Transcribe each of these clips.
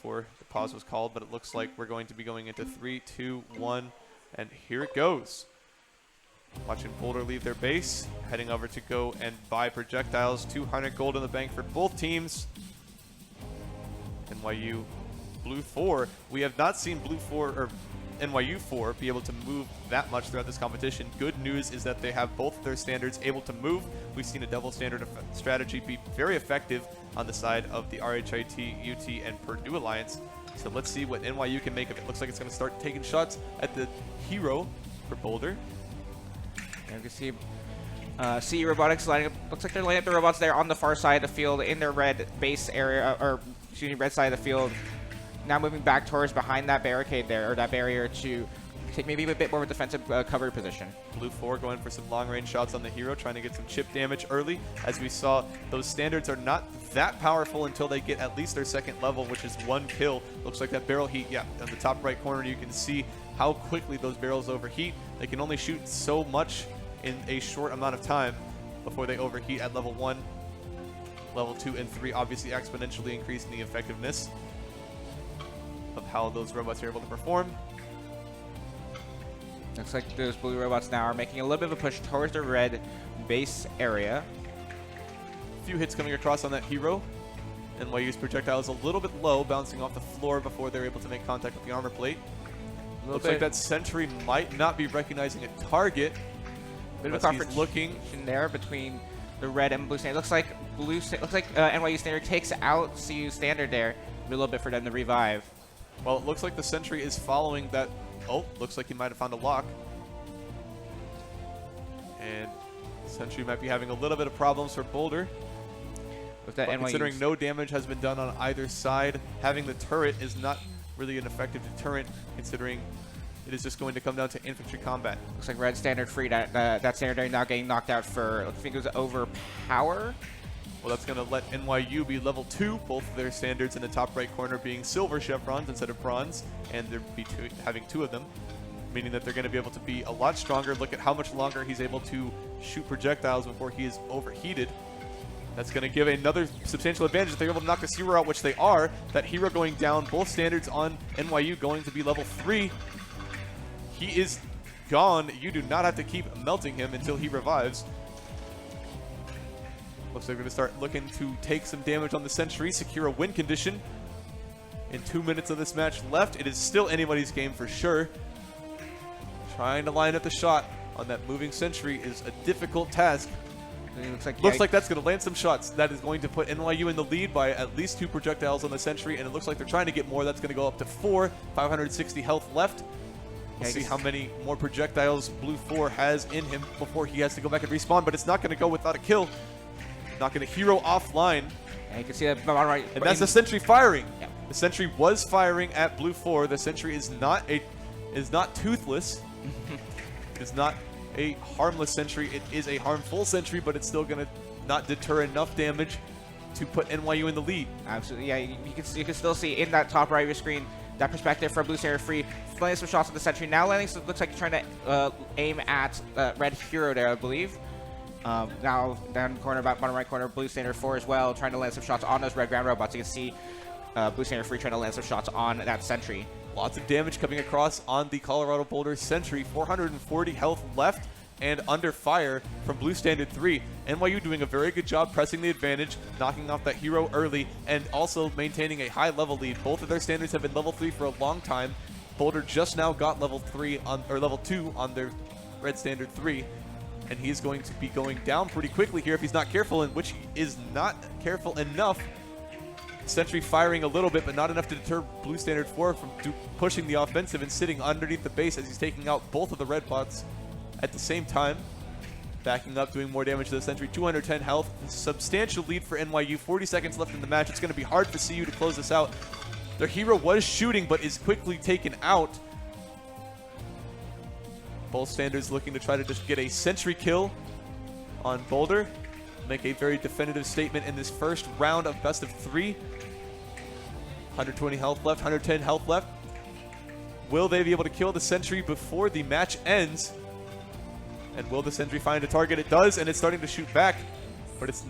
before the pause was called, but it looks like we're going to be going into 3, 2, 1, and here it goes. Watching Boulder leave their base, heading over to go and buy projectiles. 200 gold in the bank for both teams. NYU Blue 4. We have not seen Blue 4 or NYU 4 be able to move that much throughout this competition. Good news is that they have both of their standards able to move. We've seen a double standard strategy be very effective on the side of the RHIT, UT, and Purdue Alliance. So let's see what NYU can make of it. Looks like it's going to start taking shots at the hero for Boulder. Yeah, you can see CU Robotics lining up. Looks like they're lining up the robots there on the far side of the field in their red base area, or excuse me, red side of the field. Now moving back towards behind that barricade there, or that barrier, to take maybe a bit more of a defensive covered position. Blue 4 going for some long-range shots on the hero, trying to get some chip damage early. As we saw, those standards are not that powerful until they get at least their second level, which is 1 kill. Looks like that barrel heat, yeah, on the top right corner, you can see how quickly those barrels overheat. They can only shoot so much in a short amount of time before they overheat at level 1. Level 2 and 3 obviously exponentially increasing the effectiveness of how those robots are able to perform. Looks like those blue robots now are making a little bit of a push towards the red base area. A few hits coming across on that hero. NYU's projectile is a little bit low, bouncing off the floor before they're able to make contact with the armor plate. Looks like that sentry might not be recognizing a target. Bit of a confrontation there between the red and blue standard. Looks like NYU standard takes out CU standard there. A little bit for them to revive. Well, it looks like the sentry is following that. Oh, looks like he might have found a lock. And sentry might be having a little bit of problems for Boulder. With that, considering no damage has been done on either side, having the turret is not really an effective deterrent, considering it is just going to come down to infantry combat. Looks like red standard free. That standard now getting knocked out for, I think it was overpower. Well, that's going to let NYU be level 2, both of their standards in the top right corner being silver chevrons instead of bronze, and they'll be having 2 of them, meaning that they're going to be able to be a lot stronger. Look at how much longer he's able to shoot projectiles before he is overheated. That's going to give another substantial advantage if they're able to knock this hero out, which they are. That hero going down, both standards on NYU going to be level 3. He is gone. You do not have to keep melting him until he revives. Looks like they're going to start looking to take some damage on the sentry, secure a win condition. In 2 minutes of this match left, it is still anybody's game for sure. Trying to line up the shot on that moving sentry is a difficult task. Looks like that's going to land some shots. That is going to put NYU in the lead by at least 2 projectiles on the sentry, and it looks like they're trying to get more. That's going to go up to 4. 560 health left. We'll see how many more projectiles Blue 4 has in him before he has to go back and respawn, but it's not going to go without a kill. Not going to hero offline. And you can see that bottom right. And that's the sentry firing. Yep. The sentry was firing at Blue 4. The sentry is not toothless. It is not a harmless sentry. It is a harmful sentry, but it's still going to not deter enough damage to put NYU in the lead. Absolutely. Yeah, you can still see in that top right of your screen that perspective from Blue Standard free, landing some shots at the sentry. Now landing, so it looks like you're trying to aim at red hero there, I believe. Now down corner, bottom right corner, Blue Standard 4 as well, trying to land some shots on those red ground robots. You can see Blue Standard free trying to land some shots on that sentry. Lots of damage coming across on the Colorado-Boulder sentry. 440 health left and under fire from Blue Standard 3. NYU doing a very good job pressing the advantage, knocking off that hero early, and also maintaining a high level lead. Both of their standards have been level 3 for a long time. Boulder just now got level 3 on, or level 2 on their red standard 3. And he's going to be going down pretty quickly here if he's not careful, in which he is not careful enough. Sentry firing a little bit, but not enough to deter Blue Standard 4 from pushing the offensive and sitting underneath the base as he's taking out both of the red bots at the same time. Backing up, doing more damage to the sentry. 210 health. Substantial lead for NYU. 40 seconds left in the match. It's going to be hard for CU to close this out. Their hero was shooting, but is quickly taken out. Both standards looking to try to just get a sentry kill on Boulder. Make a very definitive statement in this first round of best of 3. 120 health left, 110 health left. Will they be able to kill the sentry before the match ends? And will the sentry find a target? It does, and it's starting to shoot back. But it's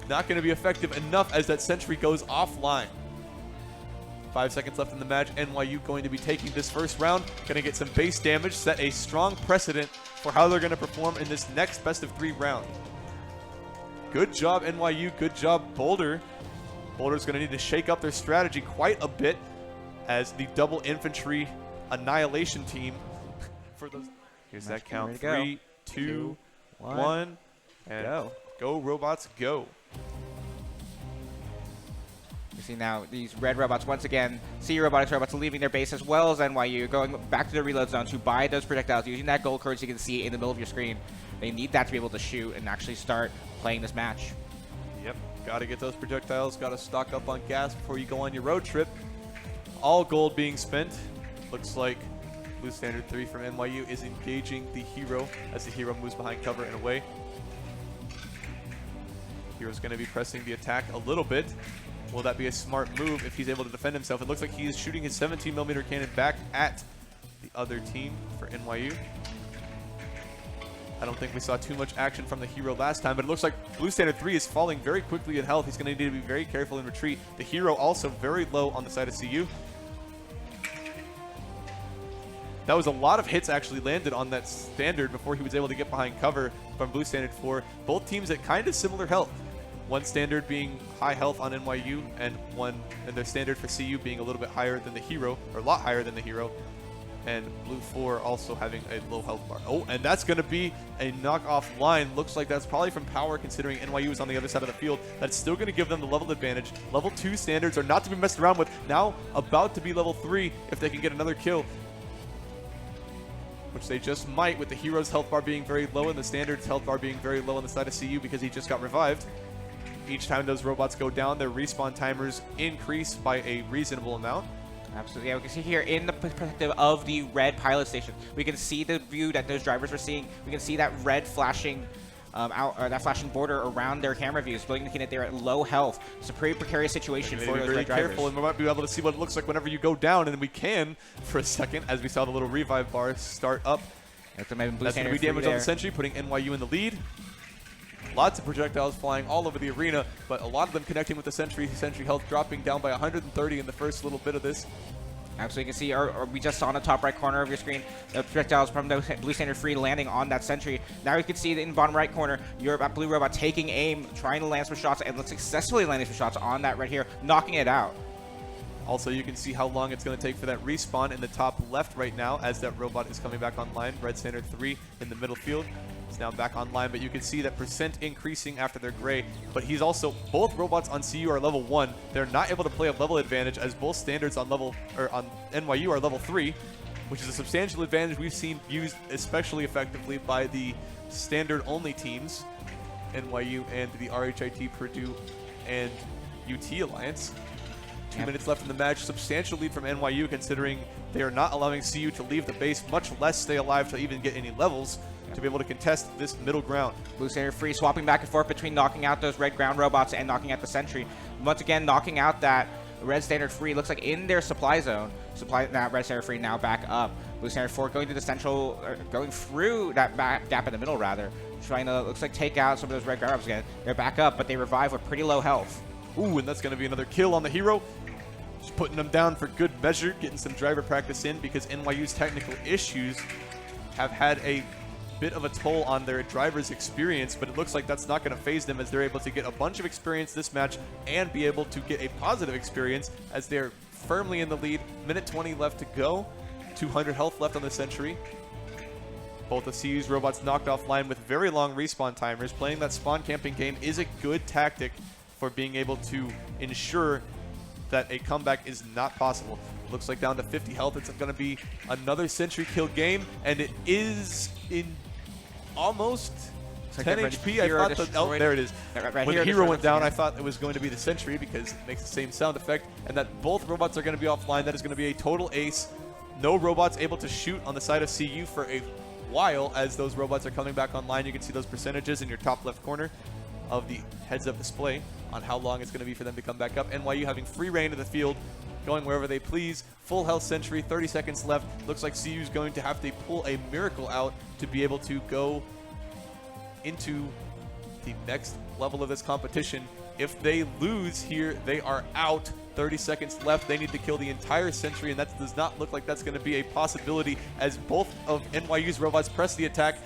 not going to be effective enough as that sentry goes offline. 5 seconds left in the match. NYU going to be taking this first round. Going to get some base damage, set a strong precedent for how they're going to perform in this next best of 3 round. Good job, NYU. Good job, Boulder. Boulder's going to need to shake up their strategy quite a bit as the double infantry annihilation team. For those, here's that count. 3, 2, 1, and go robots, go. You see now these red robots once again. CU Robotics robots leaving their base as well as NYU, going back to the reload zone to buy those projectiles, using that gold code so you can see in the middle of your screen. They need that to be able to shoot and actually start playing this match. Yep, got to get those projectiles, got to stock up on gas before you go on your road trip. All gold being spent. Looks like Blue Standard 3 from NYU is engaging the hero as the hero moves behind cover and away. Hero's going to be pressing the attack a little bit. Will that be a smart move if he's able to defend himself? It looks like he is shooting his 17mm cannon back at the other team for NYU. I don't think we saw too much action from the hero last time, but it looks like Blue Standard 3 is falling very quickly in health. He's going to need to be very careful in retreat. The hero also very low on the side of CU. That was a lot of hits actually landed on that standard before he was able to get behind cover from Blue Standard 4. Both teams at kind of similar health. One standard being high health on NYU, and their standard for CU being a little bit higher than the hero, or a lot higher than the hero. And Blue 4 also having a low health bar. Oh, and that's going to be a knockoff line. Looks like that's probably from power, considering NYU is on the other side of the field. That's still going to give them the level advantage. Level 2 standards are not to be messed around with. Now about to be level 3 if they can get another kill, which they just might, with the hero's health bar being very low and the standard's health bar being very low on the side of CU because he just got revived. Each time those robots go down, their respawn timers increase by a reasonable amount. Absolutely. Yeah, we can see here in the perspective of the red pilot station, we can see the view that those drivers were seeing. We can see that red flashing that flashing border around their camera views, blinking that they're at low health. It's a pretty precarious situation for those red drivers. Careful, and we might be able to see what it looks like whenever you go down, and we can for a second, as we saw the little revive bar start up. That's going to be damage on the sentry, putting NYU in the lead. Lots of projectiles flying all over the arena, but a lot of them connecting with the sentry. Sentry health dropping down by 130 in the first little bit of this. Absolutely, you can see, we just saw in the top right corner of your screen, the projectiles from the Blue Standard Free landing on that sentry. Now you can see in the bottom right corner, your Blue Robot taking aim, trying to land some shots, and successfully landing some shots on that right here, knocking it out. Also, you can see how long it's going to take for that respawn in the top left right now as that robot is coming back online. Red Standard 3 in the middle field. It's now back online, but you can see that percent increasing after their gray. But he's also, both robots on CU are level 1. They're not able to play a level advantage as both standards on NYU are level 3, which is a substantial advantage we've seen used especially effectively by the standard only teams, NYU and the RHIT, Purdue, and UT Alliance. 2 minutes left in the match. Substantial lead from NYU considering they are not allowing CU to leave the base, much less stay alive to even get any levels to be able to contest this middle ground. Blue Standard Free swapping back and forth between knocking out those red ground robots and knocking out the sentry. Once again, knocking out that Red Standard Free. Looks like in their supply zone. That Red Standard Free now back up. Blue Standard 4 going to the central, going through that gap in the middle rather. Trying to, looks like, take out some of those red ground robots again. They're back up, but they revive with pretty low health. Ooh, and that's going to be another kill on the hero. Just putting them down for good measure, getting some driver practice in because NYU's technical issues have had a bit of a toll on their driver's experience, but it looks like that's not going to phase them as they're able to get a bunch of experience this match and be able to get a positive experience as they're firmly in the lead. Minute 20 left to go. 200 health left on the sentry. Both of CU's robots knocked offline with very long respawn timers. Playing that spawn camping game is a good tactic for being able to ensure that a comeback is not possible. Looks like down to 50 health. It's going to be another sentry kill game, and it is in almost 10 HP. I thought that, oh, there it is. When the hero went down, I thought it was going to be the sentry because it makes the same sound effect, and that both robots are going to be offline. That is going to be a total ace. No robots able to shoot on the side of CU for a while as those robots are coming back online. You can see those percentages in your top left corner of the heads-up display on how long it's going to be for them to come back up. NYU having free reign of the field, going wherever they please. Full health sentry, 30 seconds left. Looks like CU is going to have to pull a miracle out to be able to go into the next level of this competition. If they lose here, they are out. 30 seconds left. They need to kill the entire sentry, and that does not look like that's going to be a possibility as both of NYU's robots press the attack.